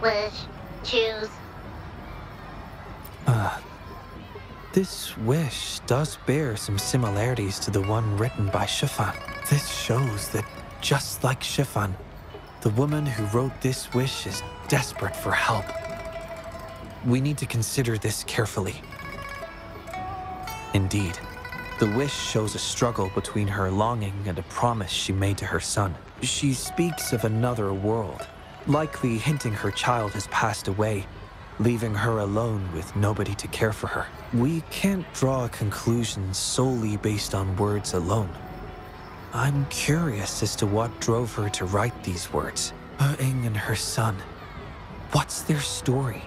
wish. Choose. This wish does bear some similarities to the one written by Shifan. This shows that, just like Shifan, the woman who wrote this wish is desperate for help. We need to consider this carefully. Indeed, the wish shows a struggle between her longing and a promise she made to her son. She speaks of another world, likely hinting her child has passed away, leaving her alone with nobody to care for her. We can't draw a conclusion solely based on words alone. I'm curious as to what drove her to write these words. Ing and her son. What's their story?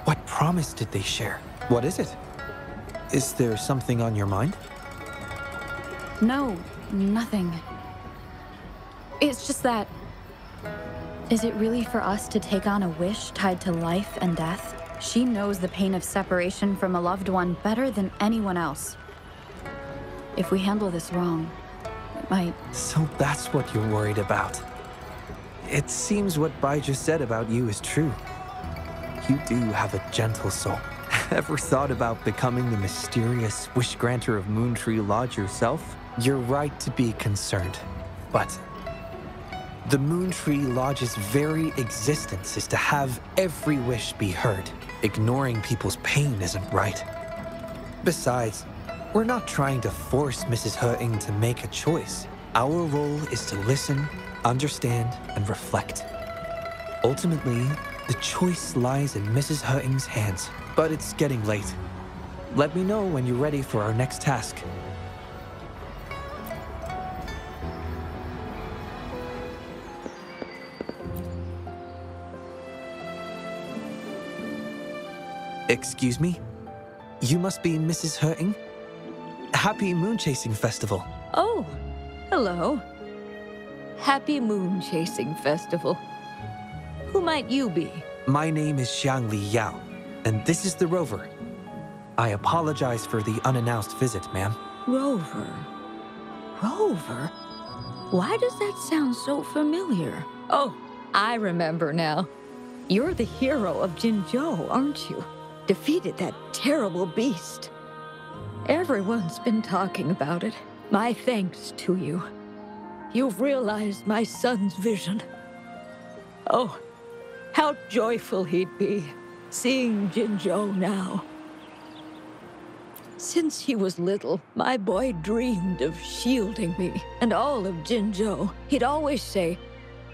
What promise did they share? What is it? Is there something on your mind? No, nothing. It's just that... Is it really for us to take on a wish tied to life and death? She knows the pain of separation from a loved one better than anyone else. If we handle this wrong, it might... So that's what you're worried about. It seems what Bai just said about you is true. You do have a gentle soul. Ever thought about becoming the mysterious wish granter of Moontree Lodge yourself? You're right to be concerned, but the Moontree Lodge's very existence is to have every wish be heard. Ignoring people's pain isn't right. Besides, we're not trying to force Mrs. He-Ing to make a choice. Our role is to listen, understand, and reflect. Ultimately, the choice lies in Mrs. He-Ing's hands, but it's getting late. Let me know when you're ready for our next task. Excuse me? You must be Mrs. He-Ing? Happy Moon Chasing Festival. Oh, hello. Happy Moon Chasing Festival. Who might you be? My name is Xiang Li Yao, and this is the Rover. I apologize for the unannounced visit, ma'am. Rover. Rover? Why does that sound so familiar? Oh, I remember now. You're the hero of Jinzhou, aren't you? Defeated that terrible beast. Everyone's been talking about it. My thanks to you. You've realized my son's vision. Oh, how joyful he'd be, seeing Jinzhou now. Since he was little, my boy dreamed of shielding me and all of Jinzhou. He'd always say,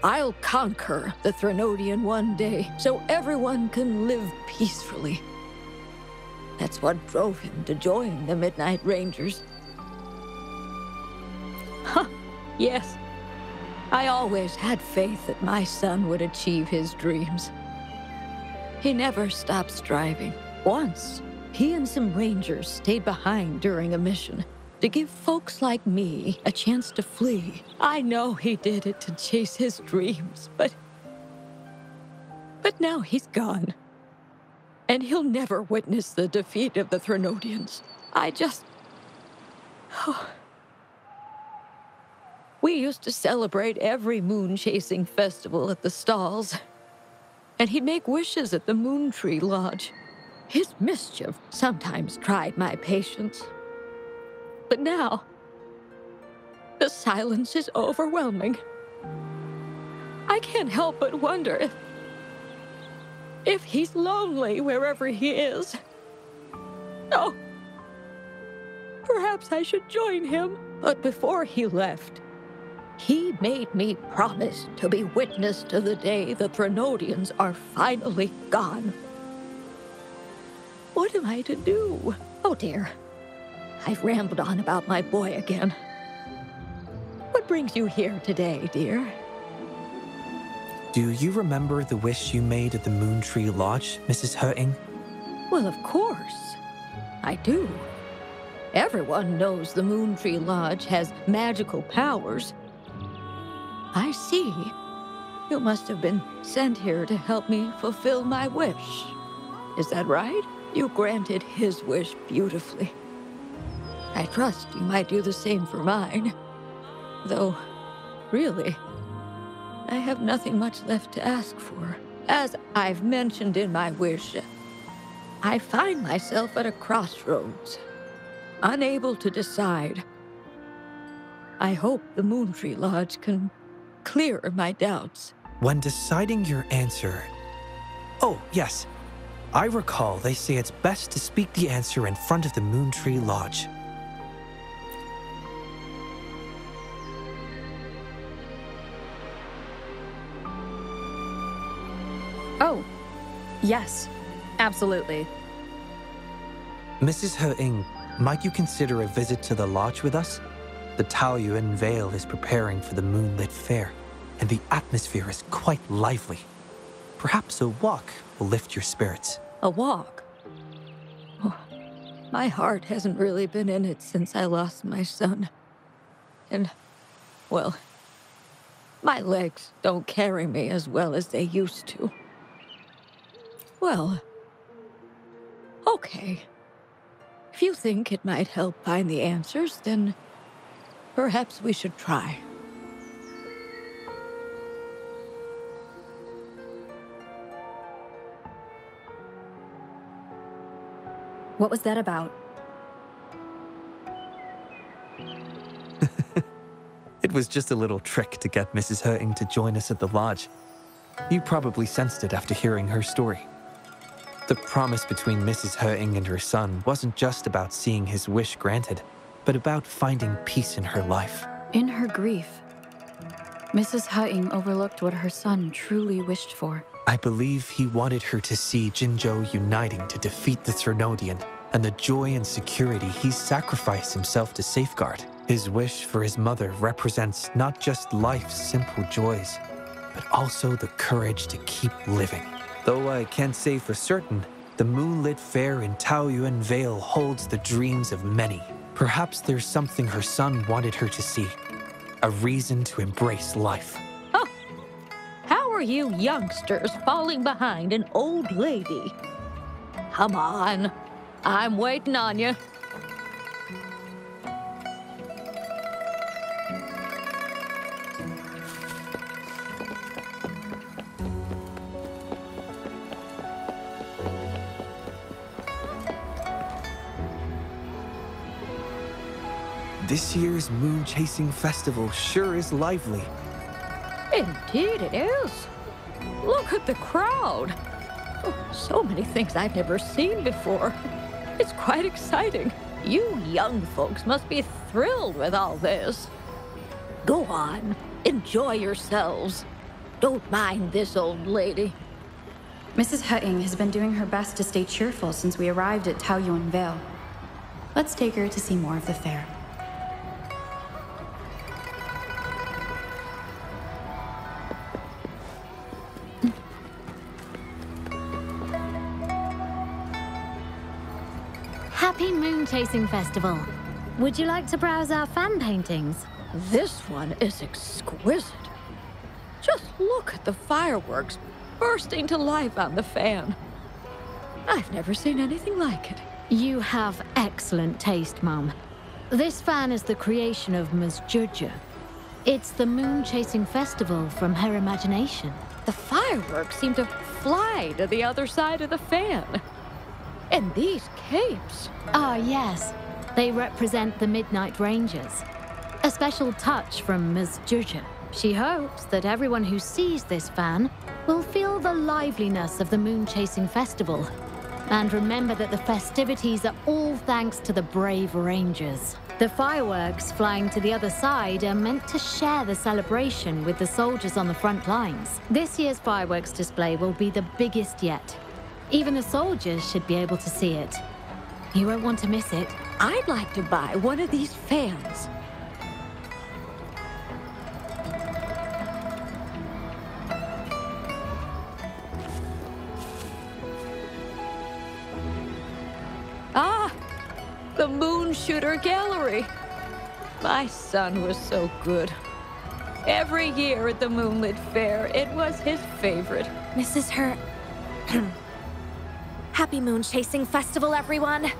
"I'll conquer the Threnodian one day, so everyone can live peacefully." That's what drove him to join the Midnight Rangers. Huh, yes. I always had faith that my son would achieve his dreams. He never stopped striving. Once, he and some rangers stayed behind during a mission to give folks like me a chance to flee. I know he did it to chase his dreams, but now he's gone. And he'll never witness the defeat of the Threnodians. We used to celebrate every moon-chasing festival at the stalls. And he'd make wishes at the Moontree Lodge. His mischief sometimes tried my patience. But now, the silence is overwhelming. I can't help but wonder if he's lonely wherever he is. Oh, perhaps I should join him. But before he left, he made me promise to be witness to the day the Threnodians are finally gone. What am I to do? Oh dear, I've rambled on about my boy again. What brings you here today, dear? Do you remember the wish you made at the Moontree Lodge, Mrs. He-Ing? Well, of course. I do. Everyone knows the Moontree Lodge has magical powers. I see. You must have been sent here to help me fulfill my wish. Is that right? You granted his wish beautifully. I trust you might do the same for mine. Though, really, I have nothing much left to ask for. As I've mentioned in my wish, I find myself at a crossroads, unable to decide. I hope the Moontree Lodge can clear my doubts. When deciding your answer... Oh, yes. I recall they say it's best to speak the answer in front of the Moontree Lodge. Oh, yes, absolutely. Mrs. He-ing, might you consider a visit to the lodge with us? The Taoyuan Vale is preparing for the moonlit fair, and the atmosphere is quite lively. Perhaps a walk will lift your spirits. A walk? Oh, my heart hasn't really been in it since I lost my son. And, well, my legs don't carry me as well as they used to. Well, okay. If you think it might help find the answers, then perhaps we should try. What was that about? It was just a little trick to get Mrs. He-ing to join us at the lodge. You probably sensed it after hearing her story. The promise between Mrs. He-ing and her son wasn't just about seeing his wish granted, but about finding peace in her life. In her grief, Mrs. He-ing overlooked what her son truly wished for. I believe he wanted her to see Jinzhou uniting to defeat the Thrunodian, and the joy and security he sacrificed himself to safeguard. His wish for his mother represents not just life's simple joys, but also the courage to keep living. Though I can't say for certain, the moonlit fair in Taoyuan Vale holds the dreams of many. Perhaps there's something her son wanted her to see, a reason to embrace life. Huh. How are you youngsters falling behind an old lady? Come on, I'm waiting on you. This year's moon chasing festival sure is lively. Indeed it is. Look at the crowd. Oh, so many things I've never seen before. It's quite exciting. You young folks must be thrilled with all this. Go on, enjoy yourselves. Don't mind this old lady. Mrs. He-ing has been doing her best to stay cheerful since we arrived at Taoyuan Vale. Let's take her to see more of the fair. Happy Moon Chasing Festival. Would you like to browse our fan paintings? This one is exquisite. Just look at the fireworks bursting to life on the fan. I've never seen anything like it. You have excellent taste, Mum. This fan is the creation of Ms. Juja. It's the Moon Chasing Festival from her imagination. The fireworks seem to fly to the other side of the fan. And these capes. Ah, yes. They represent the Midnight Rangers. A special touch from Ms. Juja. She hopes that everyone who sees this fan will feel the liveliness of the Moon Chasing Festival. And remember that the festivities are all thanks to the brave Rangers. The fireworks flying to the other side are meant to share the celebration with the soldiers on the front lines. This year's fireworks display will be the biggest yet. Even the soldiers should be able to see it. You won't want to miss it. I'd like to buy one of these fans. Ah, the Moon Shooter Gallery. My son was so good. Every year at the Moonlit Fair, it was his favorite. Mrs. Happy Moon Chasing Festival, everyone!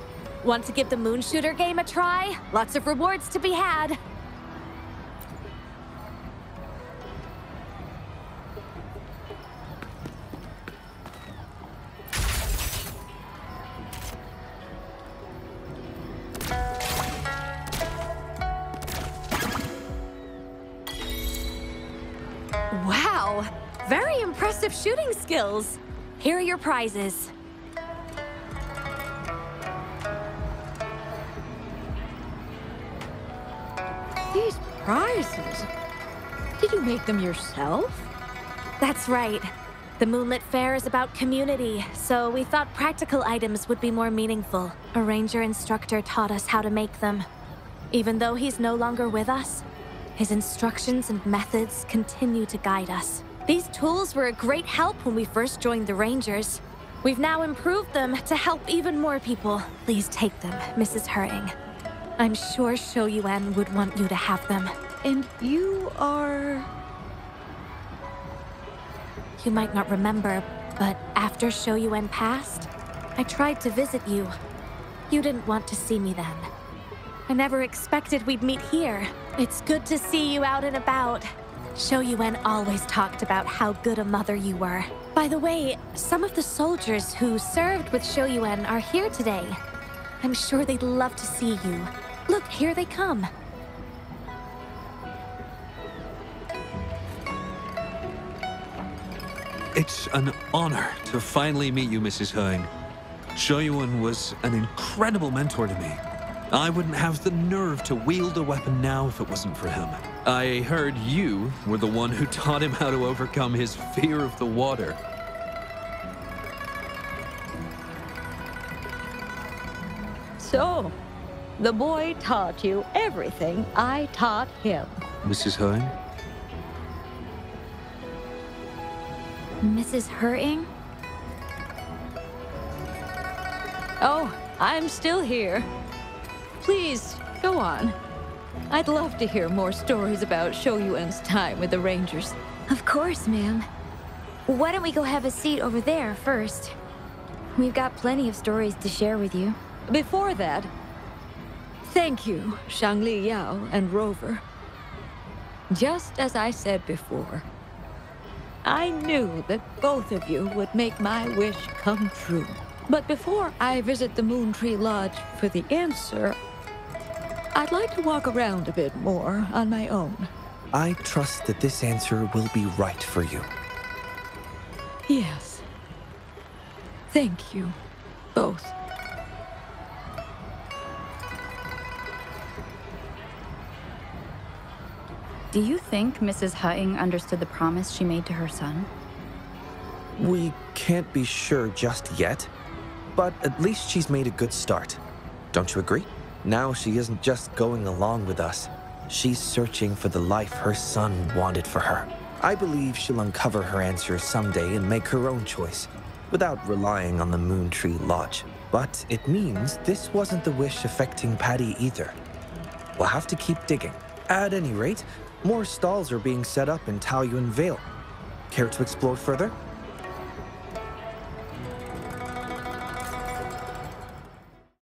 Want to give the Moon Shooter game a try? Lots of rewards to be had. Very impressive shooting skills. Here are your prizes. These prizes? Did you make them yourself? That's right. The Moonlit Fair is about community, so we thought practical items would be more meaningful. A ranger instructor taught us how to make them. Even though he's no longer with us, his instructions and methods continue to guide us. These tools were a great help when we first joined the Rangers. We've now improved them to help even more people. Please take them, Mrs. Hering. I'm sure Shou Yuan would want you to have them. And you are... You might not remember, but after Shou Yuan passed, I tried to visit you. You didn't want to see me then. I never expected we'd meet here. It's good to see you out and about. Shou Yuan always talked about how good a mother you were. By the way, some of the soldiers who served with Shou Yuan are here today. I'm sure they'd love to see you. Look, here they come. It's an honor to finally meet you, Mrs. Hering. Shou Yuan was an incredible mentor to me. I wouldn't have the nerve to wield a weapon now if it wasn't for him. I heard you were the one who taught him how to overcome his fear of the water. So, the boy taught you everything I taught him. Mrs. Hering? Mrs. Hering? Oh, I'm still here. Please, go on. I'd love to hear more stories about Shou Yuan's time with the Rangers. Of course, ma'am. Why don't we go have a seat over there first? We've got plenty of stories to share with you. Before that, thank you, Shangli Yao and Rover. Just as I said before, I knew that both of you would make my wish come true. But before I visit the Moon Tree Lodge for the answer, I'd like to walk around a bit more on my own. I trust that this answer will be right for you. Yes. Thank you, both. Do you think Mrs. Hutting understood the promise she made to her son? We can't be sure just yet, but at least she's made a good start. Don't you agree? Now she isn't just going along with us. She's searching for the life her son wanted for her. I believe she'll uncover her answers someday and make her own choice, without relying on the Moon Tree Lodge. But it means this wasn't the wish affecting Patty either. We'll have to keep digging. At any rate, more stalls are being set up in Taoyuan Vale. Care to explore further?